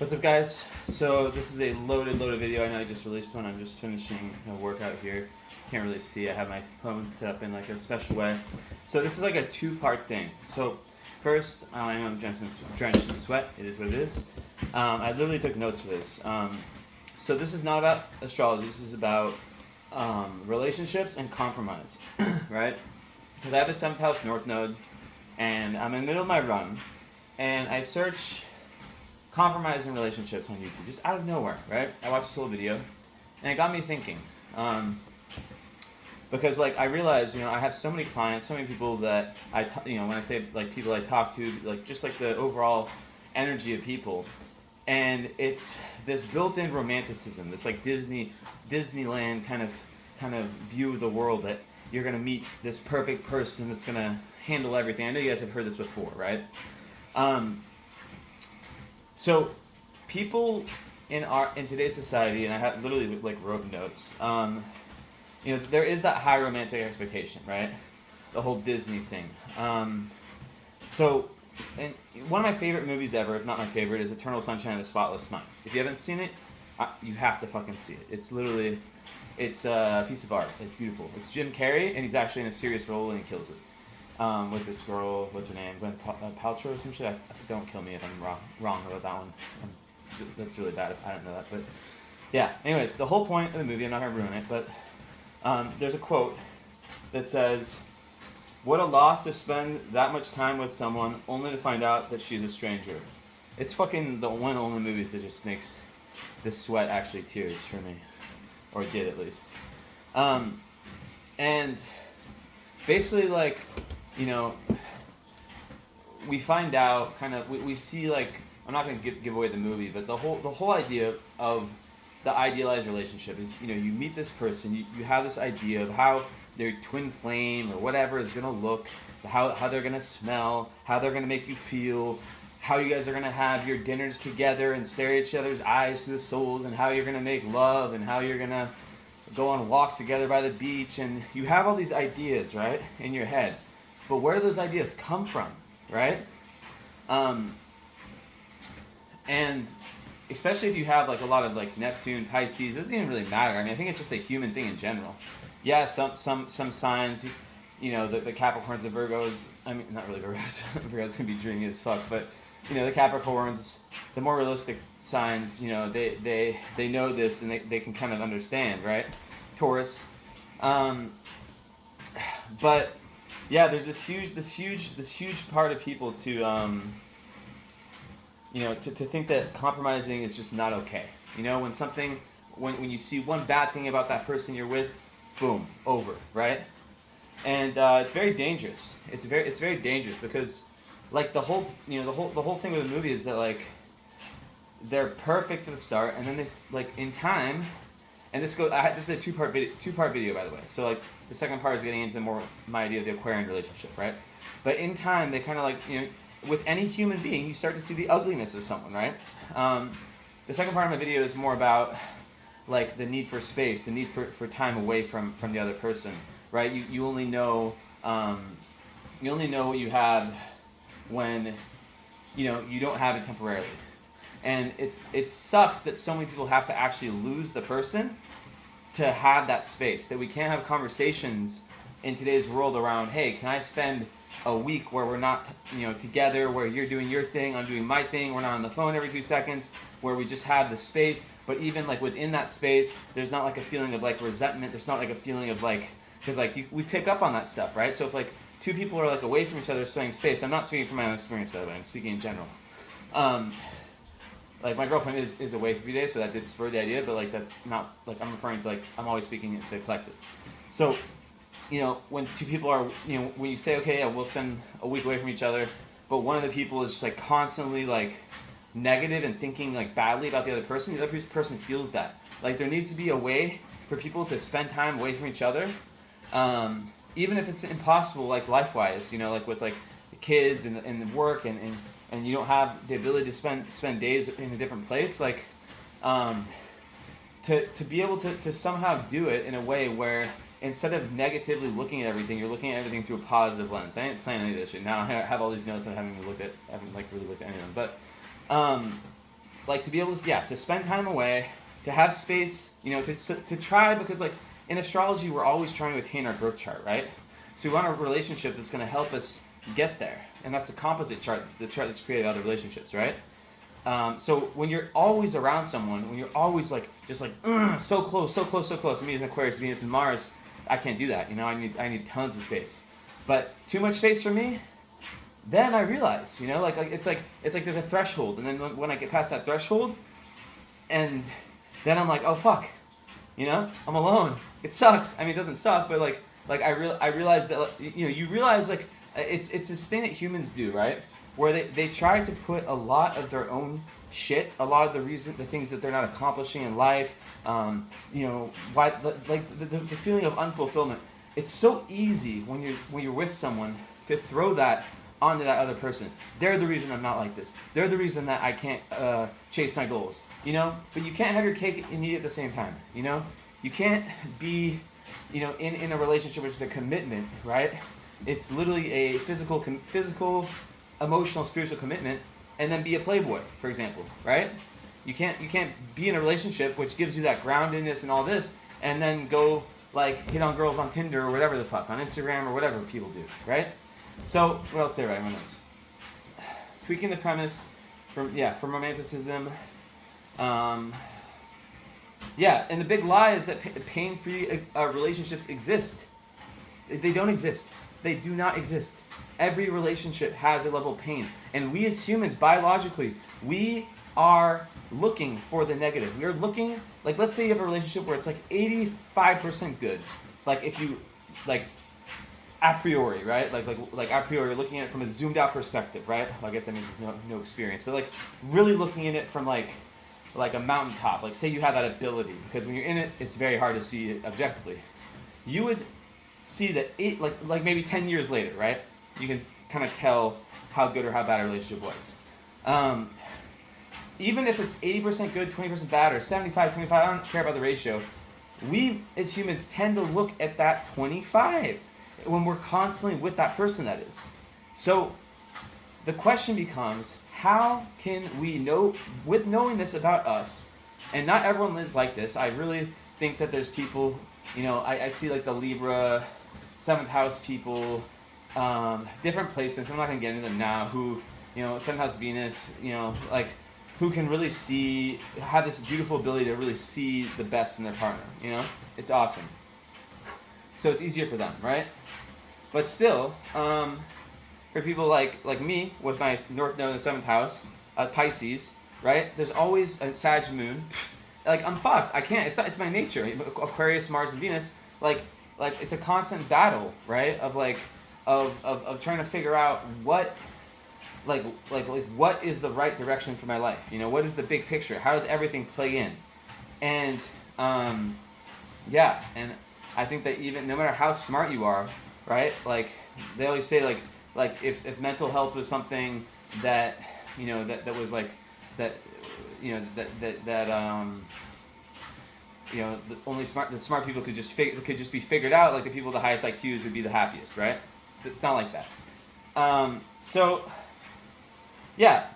What's up, guys? So this is a loaded video. I know I just released one. I'm just finishing a workout here. Can't really see. I have my phone set up in like a special way. So this is like a two-part thing. So first, I am drenched in sweat. It is what it is. I literally took notes for this. So this is not about astrology. This is about relationships and compromise, right? Because I have a 7th house north node, and I'm in the middle of my run, and I search compromise in relationships on YouTube, just out of nowhere, right? I watched this little video, and it got me thinking. Because like I realized, I have so many clients, so many people that when I say like people I talk to, like just like the overall energy of people, and it's this built-in romanticism, this like Disneyland kind of view of the world, that you're gonna meet this perfect person that's gonna handle everything. I know you guys have heard this before, right? So people in today's society, and I have literally like wrote notes, there is that high romantic expectation, right? The whole Disney thing. And one of my favorite movies ever, if not my favorite, is Eternal Sunshine of the Spotless Mind. If you haven't seen it, you have to fucking see it. It's a piece of art. It's beautiful. It's Jim Carrey, and he's actually in a serious role, and he kills it. With this girl, what's her name? Gwen Paltrow or some shit? Don't kill me if I'm wrong about that one. That's really bad if I don't know that. But yeah, anyways, the whole point of the movie, I'm not going to ruin it, but there's a quote that says, "What a loss to spend that much time with someone only to find out that she's a stranger." It's fucking the one only movies that just makes this sweat actually tears for me. Or did, at least. And basically, like, we find out we see, like, I'm not going to give away the movie, but the whole idea of the idealized relationship is, you meet this person, you have this idea of how their twin flame or whatever is going to look, how they're going to smell, how they're going to make you feel, how you guys are going to have your dinners together and stare at each other's eyes through the souls, and how you're going to make love, and how you're going to go on walks together by the beach, and you have all these ideas, right, in your head. But where do those ideas come from, right? And especially if you have like a lot of like Neptune, Pisces, it doesn't even really matter. I mean, I think it's just a human thing in general. Yeah, some signs, the Capricorns, the Virgos, I mean, not really Virgos, Virgos can be dreamy as fuck, but, the Capricorns, the more realistic signs, they know this, and they can kind of understand, right? Taurus. But yeah, there's this huge part of people to think that compromising is just not okay. When you see one bad thing about that person you're with, boom, over, right? And it's very dangerous. It's very dangerous because, like, the whole thing with the movie is that, like, they're perfect at the start, and then they, like, in time, and this is a two-part video, by the way. So, like, the second part is getting into more my idea of the Aquarian relationship, right? But in time, they kind of, like, with any human being, you start to see the ugliness of someone, right? The second part of my video is more about, like, the need for space, the need for time away from the other person, right? You only know what you have when you don't have it temporarily. And it sucks that so many people have to actually lose the person to have that space, that we can't have conversations in today's world around, hey, can I spend a week where we're not together, where you're doing your thing, I'm doing my thing, we're not on the phone every 2 seconds, where we just have the space. But even like within that space, there's not like a feeling of like resentment, there's not like a feeling of like, because like we pick up on that stuff, right? So if like two people are like away from each other sharing space, I'm not speaking from my own experience, by the way, I'm speaking in general. Like, my girlfriend is away for a few days, so that did spur the idea, but like that's not, like, I'm referring to, like, I'm always speaking to the collective. So, when two people are, when you say, okay, yeah, we'll spend a week away from each other, but one of the people is just like constantly like negative and thinking like badly about the other person, the other person feels that. Like, there needs to be a way for people to spend time away from each other, even if it's impossible, like life-wise, like with like the kids and the work and you don't have the ability to spend days in a different place, like, to be able to somehow do it in a way where instead of negatively looking at everything, you're looking at everything through a positive lens. I didn't plan any of this shit. Now I have all these notes and I haven't really looked at any of them. But like to be able to, to spend time away, to have space, to try, because like in astrology, we're always trying to attain our growth chart, right? So we want a relationship that's going to help us get there. And that's a composite chart. It's the chart that's created other relationships, right? So when you're always around someone, when you're always like, just like, so close, so close, so close. Me as an Aquarius, Venus, and Mars, I can't do that. I need tons of space. But too much space for me, then I realize, it's like there's a threshold. And then when I get past that threshold, and then I'm like, oh fuck, I'm alone. It sucks. I mean, it doesn't suck, but I realize that, you realize like, it's this thing that humans do, right? Where they try to put a lot of their own shit, a lot of the things that they're not accomplishing in life, the feeling of unfulfillment. It's so easy when you're with someone to throw that onto that other person. They're the reason I'm not like this. They're the reason that I can't chase my goals. But you can't have your cake and eat it at the same time. You can't be, in a relationship which is a commitment, right? It's literally a physical, emotional, spiritual commitment, and then be a playboy, for example, right? You can't be in a relationship which gives you that groundedness and all this, and then go like hit on girls on Tinder or whatever the fuck, on Instagram or whatever people do, right? So what else did I write in my notes? Tweaking the premise from romanticism. And the big lie is that pain-free relationships exist. They don't exist. They do not exist. Every relationship has a level of pain. And we as humans, biologically, we are looking for the negative. We are looking, like, let's say you have a relationship where it's like 85% good. Like if you, like, a priori, right? Like a priori, looking at it from a zoomed out perspective, right? Well, I guess that means no experience. But like really looking at it from like a mountaintop. Like say you have that ability, because when you're in it, it's very hard to see it objectively. You would see that like maybe 10 years later, right? You can kind of tell how good or how bad a relationship was. Even if it's 80% good, 20% bad, or 75-25, I don't care about the ratio. We as humans tend to look at that 25 when we're constantly with that person, that is. So the question becomes, how can we know, with knowing this about us, and not everyone is like this. I really think that there's people, I see like the Libra, 7th house people, different placements, I'm not going to get into them now, who, 7th house Venus, who can really have this beautiful ability to really see the best in their partner, It's awesome. So it's easier for them, right? But still, for people like me, with my North Node in the 7th house, Pisces, right? There's always a Sag moon. Like, I'm fucked. I can't. It's my nature. Aquarius, Mars, and Venus. Like it's a constant battle, right? Of trying to figure out what is the right direction for my life? What is the big picture? How does everything play in? And and I think that even no matter how smart you are, right? Like they always say, like if mental health was something that that was like that only smart people could just be figured out. Like the people with the highest IQs would be the happiest, right? It's not like that.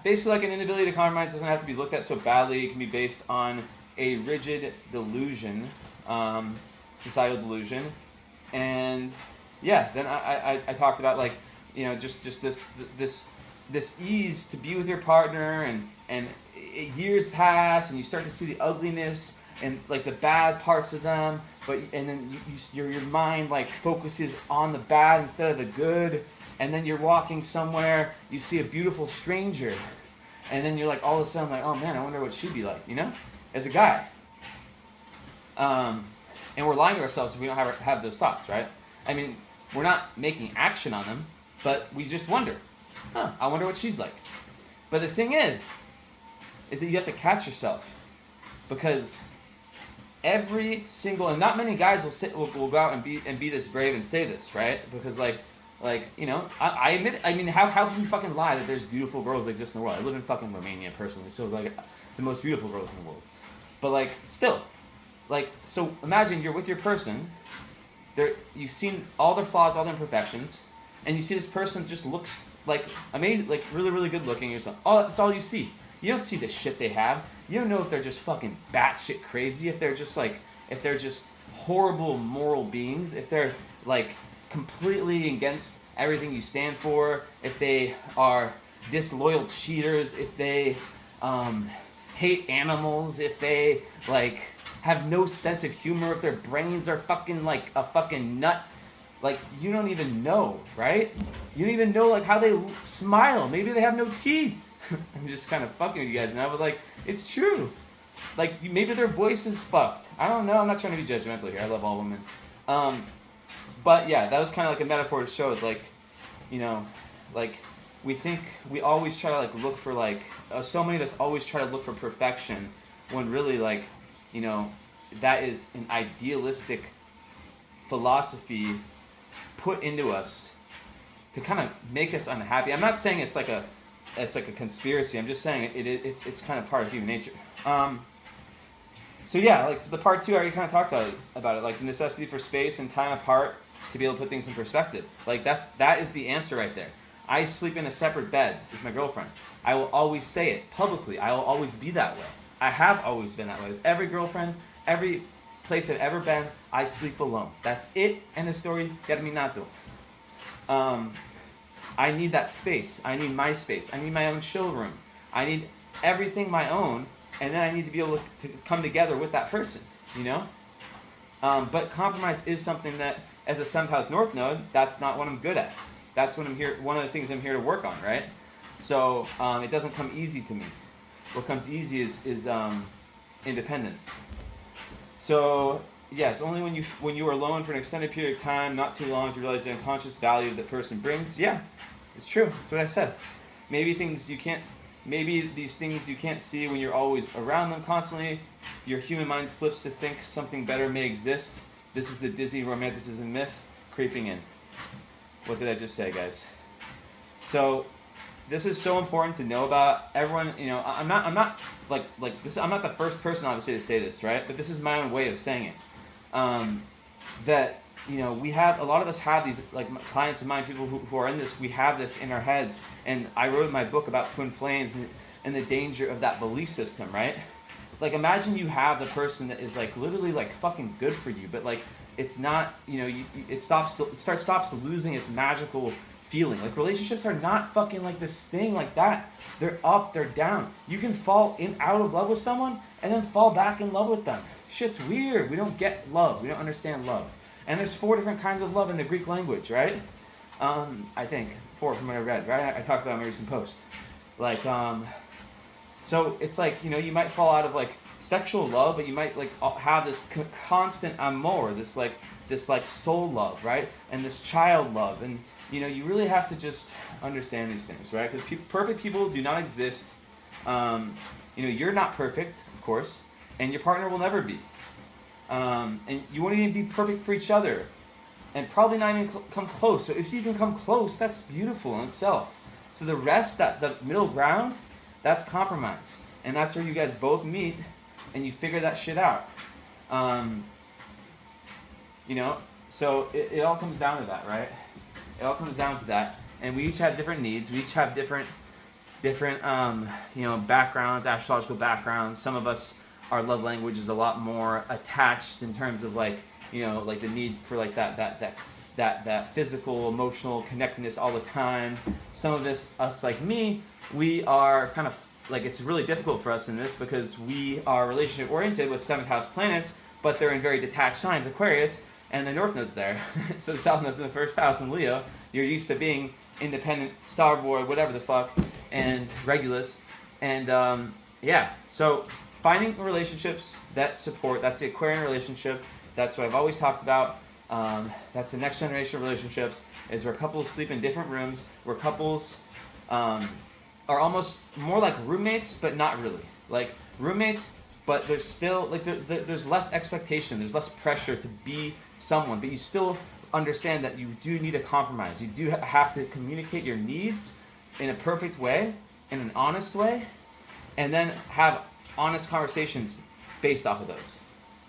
Basically, like an inability to compromise doesn't have to be looked at so badly. It can be based on a rigid delusion, societal delusion, and then I talked about just this ease to be with your partner, and years pass and you start to see the ugliness and like the bad parts of them, and then your mind focuses on the bad instead of the good. And then you're walking somewhere, you see a beautiful stranger, and then you're all of a sudden oh man, I wonder what she'd be like, as a guy. And we're lying to ourselves if we don't have those thoughts, right? I mean, we're not making action on them, but we just wonder, I wonder what she's like. But the thing is that you have to catch yourself, because every single, and not many guys will go out and be this brave and say this, right? Because I admit, how can you fucking lie that there's beautiful girls that exist in the world? I live in fucking Romania personally, so it's the most beautiful girls in the world. But still, so imagine you're with your person, you've seen all their flaws, all their imperfections, and you see this person just looks amazing, really, really good looking. You're like, oh, that's all you see. You don't see the shit they have. You don't know if they're just fucking batshit crazy, if they're just horrible moral beings, if they're like completely against everything you stand for, if they are disloyal cheaters, if they hate animals, if they like have no sense of humor, if their brains are fucking like a fucking nut. Like, you don't even know, right? You don't even know like how they smile. Maybe they have no teeth. I'm just kind of fucking with you guys now, but like, it's true. Like, maybe their voice is fucked. I don't know. I'm not trying to be judgmental here. I love all women. But yeah, that was kind of like a metaphor to show, like, you know, like, we always try to like look for like, so many of us always try to look for perfection, when really, like, you know, that is an idealistic philosophy put into us to kind of make us unhappy. I'm not saying it's like a conspiracy. I'm just saying it's kind of part of human nature. So yeah, like the part 2, I already kind of talked about it, like the necessity for space and time apart to be able to put things in perspective. Like that is the answer right there. I sleep in a separate bed as my girlfriend. I will always say it publicly. I will always be that way. I have always been that way with every girlfriend, every place I've ever been. I sleep alone. That's it. End of story. Terminato. I need that space. I need my space. I need my own chill room. I need everything my own, and then I need to be able to come together with that person, you know? But compromise is something that, as a 7th house North Node, that's not what I'm good at. That's what I'm here. One of the things I'm here to work on, right? So it doesn't come easy to me. What comes easy is independence. So yeah, it's only when you are alone for an extended period of time, not too long, to realize the unconscious value that person brings. Yeah, it's true. That's what I said. Maybe these things you can't see when you're always around them constantly. Your human mind slips to think something better may exist. This is the Disney romanticism myth creeping in. What did I just say, guys? So this is so important to know about. Everyone, you know, I'm not like this. I'm not the first person, obviously, to say this, right? But this is my own way of saying it. That, you know, a lot of us have these, like, clients of mine, people who are in this, we have this in our heads. And I wrote my book about twin flames and the danger of that belief system, right? Like, imagine you have the person that is like literally like fucking good for you, but like it's not, you know, it stops losing its magical feeling. Like, relationships are not fucking like this thing like that. They're up, they're down. You can fall out of love with someone and then fall back in love with them. Shit's weird. We don't get love. We don't understand love. And there's 4 different kinds of love in the Greek language, right? I think 4 from what I read, right? I talked about in my recent post. Like, so it's like, you know, you might fall out of like sexual love, but you might like have this constant amour, this soul love, right? And this child love. And, you know, you really have to just understand these things, right? Because perfect people do not exist. You know, you're not perfect, of course, and your partner will never be. And you won't even be perfect for each other, and probably not even come close. So if you can come close, that's beautiful in itself. So the rest, the middle ground, that's compromise, and that's where you guys both meet and you figure that shit out. You know, so it all comes down to that, right? It all comes down to that, and we each have different needs. We each have different you know, backgrounds, astrological backgrounds. Some of us, our love language is a lot more attached in terms of like, you know, like the need for like that physical, emotional connectedness all the time. Some of us like me, we are kind of like, it's really difficult for us in this because we are relationship oriented with 7th house planets, but they're in very detached signs, Aquarius, and the North Node's there. So the South Node's in the 1st house in Leo. You're used to being independent, starboard, whatever the fuck, and Regulus. And yeah, so finding relationships that support, that's the Aquarian relationship. That's what I've always talked about. That's the next generation of relationships, is where couples sleep in different rooms, where couples are almost more like roommates, but not really. Like roommates, but there's still, like, there's less expectation, there's less pressure to be someone, but you still understand that you do need a compromise. You do have to communicate your needs in a perfect way, in an honest way, and then have honest conversations based off of those.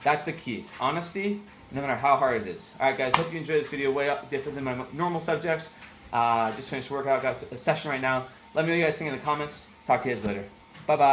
That's the key. Honesty, no matter how hard it is. All right, guys, hope you enjoyed this video. Way different than my normal subjects. Just finished workout, got a session right now. Let me know what you guys think in the comments. Talk to you guys later. Bye-bye.